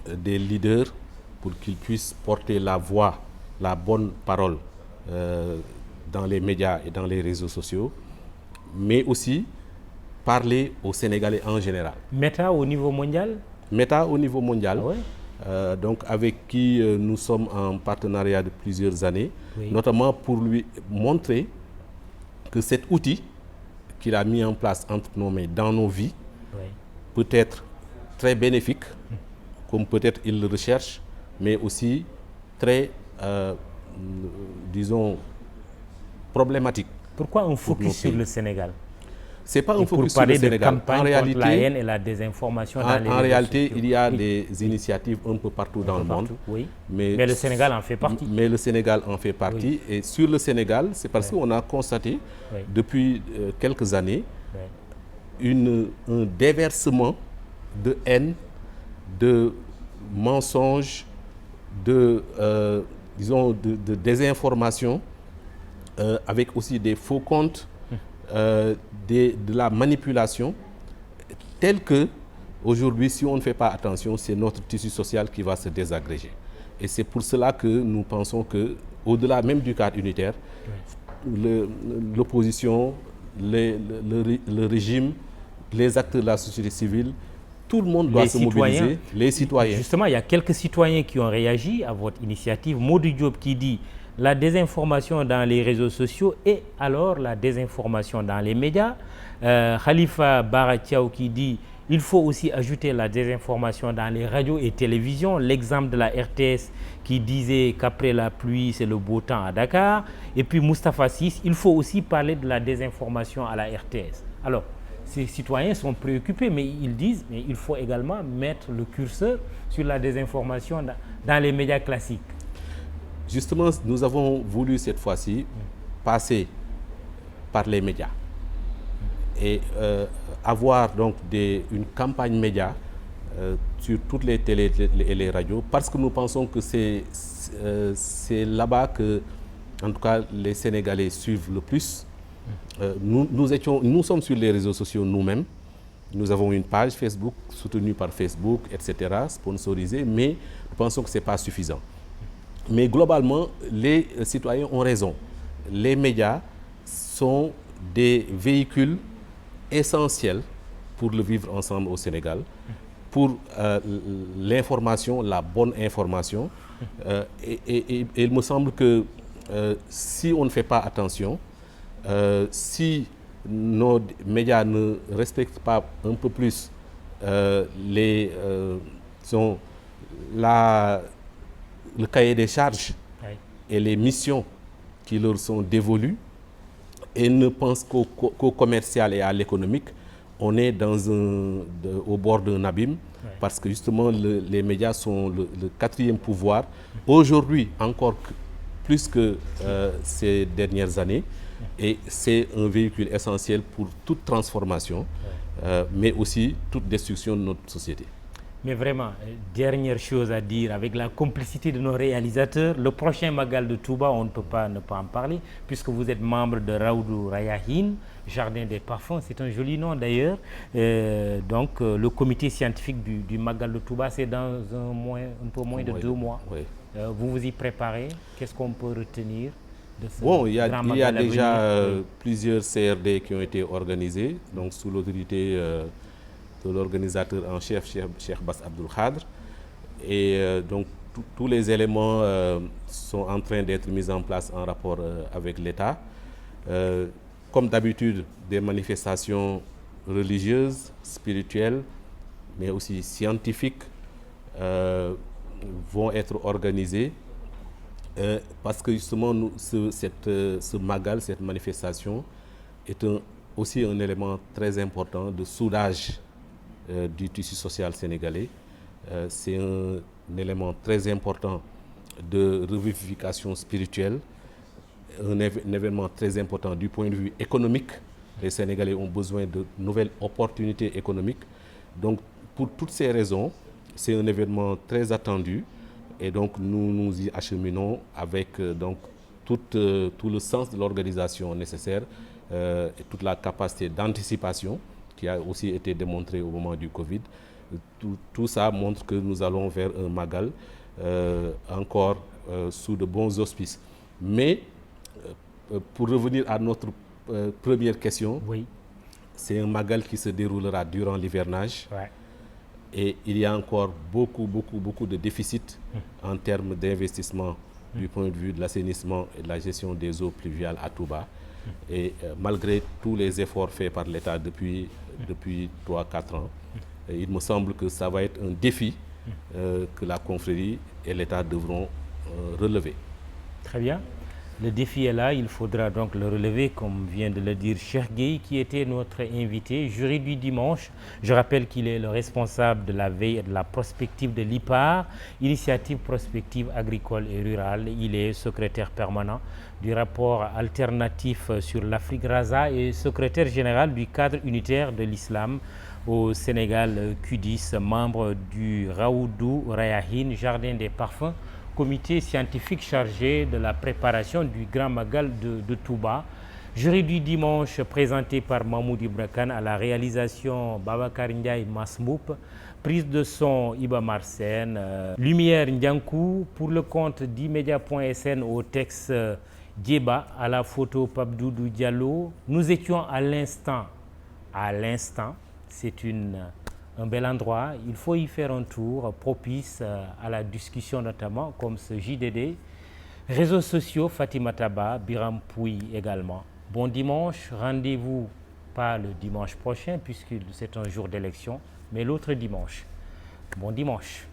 des leaders pour qu'ils puissent porter la voix, la bonne parole dans les médias et dans les réseaux sociaux, mais aussi parler aux Sénégalais en général. Meta au niveau mondial? Meta au niveau mondial, Ah ouais? donc avec qui nous sommes en partenariat de plusieurs années, Oui. notamment pour lui montrer que cet outil qu'il a mis en place entre nos mains dans nos vies, Oui. peut être très bénéfique, comme peut-être il le recherche, mais aussi très, disons, problématique. Pourquoi un focus sur le Sénégal? C'est pas un focus pour parler sur le Sénégal. de campagne contre la haine et la désinformation dans les réseaux en réalité, sociaux. il y a Oui. des initiatives un peu partout dans le monde. Oui. Mais le Sénégal en fait partie. Mais le Sénégal en fait partie. Et sur le Sénégal, c'est parce qu'on a constaté Oui. depuis quelques années Oui. un déversement de haine, de mensonges, de désinformation avec aussi des faux comptes, de la manipulation, telle que aujourd'hui, si on ne fait pas attention, c'est notre tissu social qui va se désagréger. Et c'est pour cela que nous pensons que, au-delà même du cadre unitaire, l'opposition, le régime, les acteurs de la société civile, tout le monde doit se mobiliser, les citoyens. Justement, il y a quelques citoyens qui ont réagi à votre initiative. Modou Diop qui dit la désinformation dans les réseaux sociaux et alors la désinformation dans les médias. Khalifa Baratiaou qui dit il faut aussi ajouter la désinformation dans les radios et télévisions. L'exemple de la RTS qui disait qu'après la pluie, c'est le beau temps à Dakar. Et puis Moustapha Sis, il faut aussi parler de la désinformation à la RTS. Alors, ces citoyens sont préoccupés, mais ils disent qu'il faut également mettre le curseur sur la désinformation dans les médias classiques. Justement, nous avons voulu cette fois-ci passer par les médias et avoir donc une campagne média sur toutes les télés et les radios, parce que nous pensons que c'est là-bas que, en tout cas, les Sénégalais suivent le plus. Nous sommes sur les réseaux sociaux nous-mêmes. Nous avons une page Facebook soutenue par Facebook, etc., sponsorisée, mais nous pensons que ce n'est pas suffisant. Mais globalement, les citoyens ont raison. Les médias sont des véhicules essentiels pour le vivre ensemble au Sénégal, pour l'information, la bonne information. Et il me semble que si on ne fait pas attention, si nos médias ne respectent pas un peu plus le cahier des charges et les missions qui leur sont dévolues et ne pensent qu'au commercial et à l'économique, on est au bord d'un abîme, parce que justement les médias sont le quatrième pouvoir. Aujourd'hui, encore plus que ces dernières années, et c'est un véhicule essentiel pour toute transformation, mais aussi toute destruction de notre société. Mais vraiment, dernière chose à dire, avec la complicité de nos réalisateurs, le prochain Magal de Touba, on ne peut pas ne pas en parler, puisque vous êtes membre de Raoudou Rayahin, Jardin des Parfums, c'est un joli nom d'ailleurs. Donc le comité scientifique du Magal de Touba, c'est dans un peu moins de 2 mois. Oui. Vous vous y préparez? Qu'est-ce qu'on peut retenir de ce grand Magal? Il y a déjà plusieurs CRD qui ont été organisés, donc sous l'autorité de l'organisateur en chef, Cheikh Bass Abdul Khadr. Et donc tous les éléments sont en train d'être mis en place en rapport avec l'État. Comme d'habitude, des manifestations religieuses, spirituelles, mais aussi scientifiques vont être organisées parce que justement ce Magal, cette manifestation, est aussi un élément très important de soudage du tissu social sénégalais. C'est un élément très important de revivification spirituelle, un événement très important du point de vue économique. Les Sénégalais ont besoin de nouvelles opportunités économiques. Donc, pour toutes ces raisons, c'est un événement très attendu et donc nous nous y acheminons avec donc tout le sens de l'organisation nécessaire et toute la capacité d'anticipation qui a aussi été démontrée au moment du Covid. Tout ça montre que nous allons vers un Magal encore sous de bons auspices. Mais pour revenir à notre première question, oui. C'est un Magal qui se déroulera durant l'hivernage. Ouais. Et il y a encore beaucoup de déficits en termes d'investissement du point de vue de l'assainissement et de la gestion des eaux pluviales à Touba. Et malgré tous les efforts faits par l'État depuis 3-4 ans, il me semble que ça va être un défi que la confrérie et l'État devront relever. Très bien. Le défi est là, il faudra donc le relever, comme vient de le dire Cheikh Gueye, qui était notre invité, jury du dimanche. Je rappelle qu'il est le responsable de la veille et de la prospective de l'IPAR, Initiative Prospective Agricole et Rurale. Il est secrétaire permanent du rapport alternatif sur l'Afrique Raza et secrétaire général du cadre unitaire de l'islam au Sénégal, QDIS, membre du Raoudou Rayahin, Jardin des Parfums, comité scientifique chargé de la préparation du Grand Magal de Touba. Jury du dimanche présenté par Mahmoud Ibra Kane, à la réalisation Babacar Ndiaye Masmoup, prise de son Iba Marsen, lumière Ndiankou, pour le compte d'Imedia.sn, au texte Djeba, à la photo Pape Doudou Diallo. Nous étions à l'instant, c'est un bel endroit, il faut y faire un tour, propice à la discussion notamment, comme ce JDD. Réseaux sociaux, Fatima Taba, Biram Pouy également. Bon dimanche, rendez-vous pas le dimanche prochain puisque c'est un jour d'élection, mais l'autre dimanche. Bon dimanche.